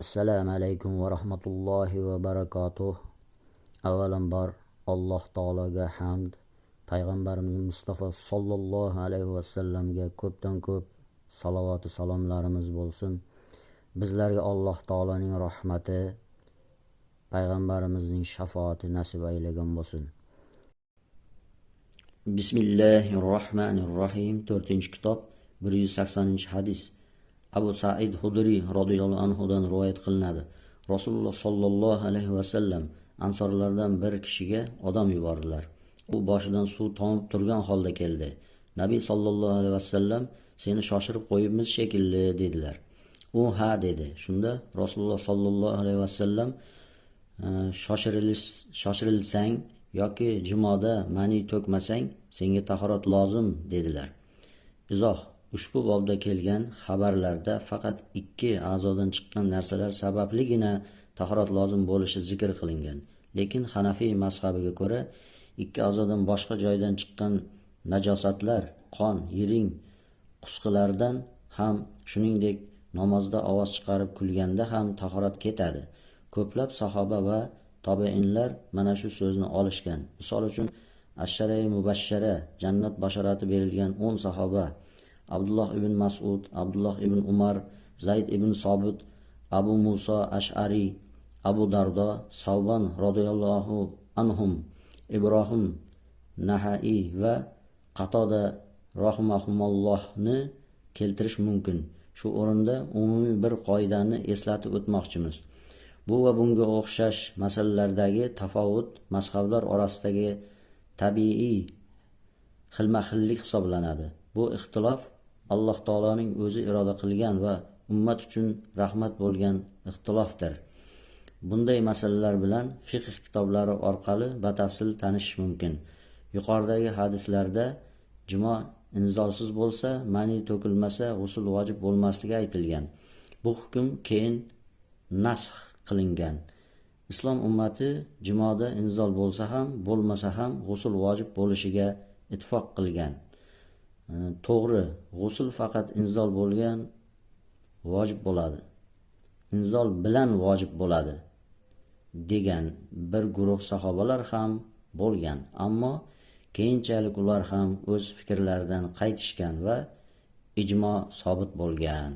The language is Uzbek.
Assalomu alaykum va rahmatullohi va barakatuh. Avvalambor Alloh taologa hamd, payg'ambarimiz Mustafa sollallohu alayhi va sallamga ko'pdan ko'p salovat va salomlarimiz bo'lsin. Bizlarga Alloh taoloning rahmati, payg'ambarimizning shafaati nasib aylagan bo'lsin. Bismillahirrohmanirrohim. 4-kitob 180-hadis. Abu Sa'id Hudri radhiyallohu anhudan rivoyat qilinadi. Rasululloh sollallohu alayhi va sallam ansorlardan bir kishiga odam yubordilar. U boshidan suv tomib turgan holda keldi. Nabiy sollallohu alayhi va sallam seni shoshirib qo'yibmiz shekilli dedilar. U ha dedi. Shunda Rasululloh sollallohu alayhi va sallam shoshirilsang yoki jimoda mani to'kmasang senga tahorat lozim dedilar. Izoh: ushbu bobda kelgan xabarlarda faqat 2 a'zodan chiqqan narsalar sababligina tahorat lozim bo'lishi zikr qilingan. Lekin Hanafiy mazhabiga ko'ra 2 a'zodan boshqa joydan chiqqan najosatlar, qon, yiring, qusqilardan ham, shuningdek namozda ovoz chiqarib kulganda ham tahorat ketadi. Ko'plab sahoba va tobiinlar mana shu so'zni olishgan. Misol uchun Ash-Sharai Mubashshara, jannat basharati berilgan 10 sahoba: Abdulloh ibn Mas'ud, Abdulloh ibn Umar, Zayd ibn Sobit, Abu Musa Ash'ari, Abu Dardo, Savban radhiyallohu anhum, Ibrohim Nahai va Qatoda rahimahumullohni keltirish mumkin. Shu o'rinda umumiy bir qoidani eslatib o'tmoqchimiz. Bu va bunga o'xshash masalalardagi tafovut mazhablar orasidagi tabiiy xilma-xillik hisoblanadi. Bu ixtilof Alloh taoloning o'zi iroda qilgan va ummat uchun rahmat bo'lgan ixtilofdir. Bunday masalalar bilan fiqh kitoblari orqali batafsil tanishish mumkin. Yuqoridagi hadislarda jimo inzolsiz bo'lsa, mani to'kilmasa, g'usl vojib bo'lmasligi aytilgan. Bu hukm keyin nasx qilingan. Islom ummati jimoda inzol bo'lsa ham, bo'lmasa ham g'usl vojib bo'lishiga ittifoq qilgan. To'g'ri, g'usl faqat inzol bo'lgan vojib bo'ladi. Inzol bilan vojib bo'ladi degan bir guruh sahobalar ham bo'lgan, ammo keyinchalik ular ham o'z fikrlaridan qaytishgan va ijmo sobit bo'lgan.